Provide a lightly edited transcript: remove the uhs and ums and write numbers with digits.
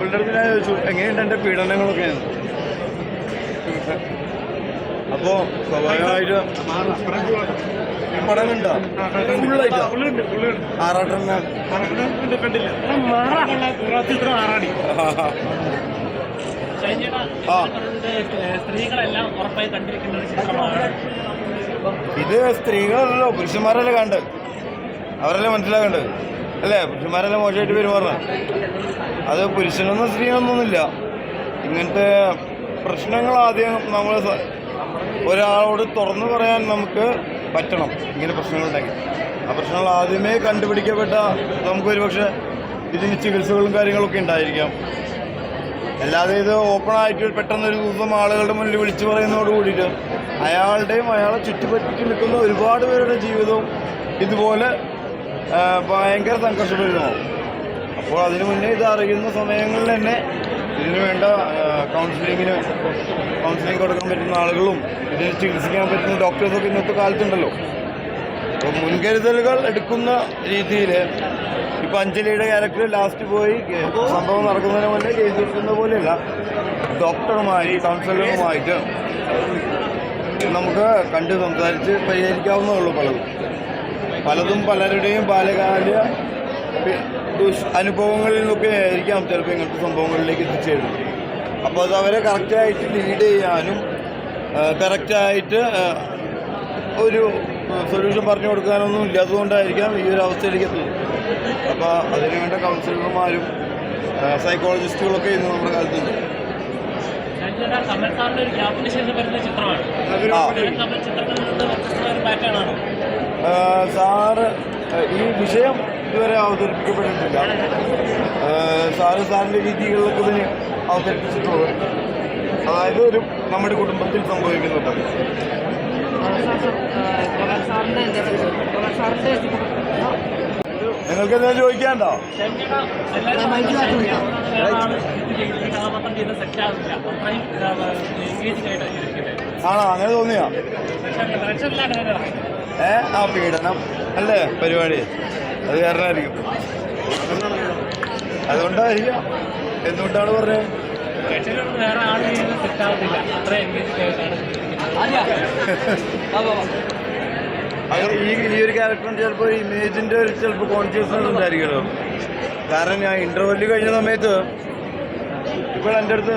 പുള്ളിയുടെ അടുത്ത് ഞാൻ ചോദിച്ചു എങ്ങനെയുണ്ട് എൻ്റെ പീഡനങ്ങളൊക്കെയാണ്. അപ്പോൾ സ്വാഭാവികമായിട്ട് പടമുണ്ടോ ഫുള്ളായിട്ടോ ആറാട്ടെണ്ണ ഇത് സ്ത്രീകളല്ലോ പുരുഷന്മാരല്ലേ കണ്ട് അവരല്ലേ മനസ്സിലാക്കണ്ടത് അല്ലേ? പുരുഷന്മാരെല്ലാം മോശമായിട്ട് പെരുമാറണം. അത് പുരുഷനൊന്നും സ്ത്രീയൊന്നുമില്ല. ഇങ്ങനത്തെ പ്രശ്നങ്ങൾ ആദ്യം നമ്മൾ ഒരാളോട് തുറന്നു പറയാൻ നമുക്ക് പറ്റണം. ഇങ്ങനെ പ്രശ്നങ്ങളുണ്ടെങ്കിൽ ആ പ്രശ്നങ്ങൾ ആദ്യമേ കണ്ടുപിടിക്കപ്പെട്ട നമുക്കൊരു പക്ഷേ ഇതിന് ചികിത്സകളും കാര്യങ്ങളൊക്കെ ഉണ്ടായിരിക്കാം. അല്ലാതെ ഇത് ഓപ്പണായിട്ട് പെട്ടെന്നൊരു ദിവസം ആളുകളുടെ മുന്നിൽ വിളിച്ചു പറയുന്നതോട് കൂടിയിട്ട് അയാളുടെയും അയാളെ ചുറ്റുപറ്റി നിൽക്കുന്ന ഒരുപാട് പേരുടെ ജീവിതവും ഇതുപോലെ ഭയങ്കര സംഘർഷപരിതമാവും. അപ്പോൾ അതിനു മുന്നേ ഇത് അറിയുന്ന സമയങ്ങളിൽ തന്നെ ഇതിനു വേണ്ട കൗൺസിലിംഗ് കൊടുക്കാൻ പറ്റുന്ന ആളുകളും ഇതിന് ചികിത്സിക്കാൻ പറ്റുന്ന ഡോക്ടേഴ്സൊക്കെ ഇന്നത്തെ കാലത്തുണ്ടല്ലോ. അപ്പോൾ മുൻകരുതലുകൾ എടുക്കുന്ന രീതിയിൽ ഇപ്പം അഞ്ജലിയുടെ ക്യാരക്ടർ ലാസ്റ്റ് പോയി സംഭവം നടക്കുന്നതിന് മുന്നേ കേസ് കൊടുക്കുന്ന പോലെയല്ല, ഡോക്ടറുമായി കൗൺസിലറുമായിട്ട് നമുക്ക് കണ്ട് സംസാരിച്ച് പരിഹരിക്കാവുന്നേ ഉള്ളൂ. പലതും പലരുടെയും ബാല്യകാല അനുഭവങ്ങളിൽ നിന്നൊക്കെ ആയിരിക്കാം ചിലപ്പോൾ ഇങ്ങനത്തെ സംഭവങ്ങളിലേക്ക് എത്തിച്ചേരുന്നത്. അപ്പോൾ അത് അവരെ കറക്റ്റായിട്ട് ലീഡ് ചെയ്യാനും കറക്റ്റായിട്ട് ഒരു സൊല്യൂഷൻ പറഞ്ഞു കൊടുക്കാനൊന്നും ഇല്ലാത്തതുകൊണ്ടായിരിക്കാം ഈ ഒരു അവസ്ഥയിലേക്ക് എത്തുന്നത്. അപ്പോൾ അതിനുവേണ്ട കൗൺസിലർമാരും സൈക്കോളജിസ്റ്റുകളൊക്കെ ഇന്ന് നമ്മുടെ കാലത്തുണ്ട്. സാറ് ഈ വിഷയം ഇതുവരെ അവതരിപ്പിക്കപ്പെട്ടിട്ടില്ല. സാറിൻ്റെ രീതികളിലൊക്കെ ഇതിന് അവതരിപ്പിച്ചിട്ടുള്ളത്, അതായത് ഒരു നമ്മുടെ കുടുംബത്തിൽ സംഭവിക്കുന്നുണ്ട്. നിങ്ങൾക്ക് എന്തെങ്കിലും ചോദിക്കാണ്ടോ? ആണോ? അങ്ങനെ തോന്നിയോ? ആ പീഡനം അല്ലേ പരിപാടി, അത് കാരണമായിരിക്കും. അതുകൊണ്ടായിരിക്കാം. എന്തുകൊണ്ടാണ് പറഞ്ഞത്? അത് ഈ ഒരു ക്യാരക്ടറിന് ചിലപ്പോൾ ഇമേജിൻ്റെ ഒരു ചിലപ്പോൾ കോൺഷ്യസ്നെസ് ഉണ്ടായിരിക്കുമല്ലോ. കാരണം ഞാൻ ഇൻ്റർവെല്ല് കഴിഞ്ഞ സമയത്ത് ഇപ്പോൾ എൻ്റെ അടുത്ത്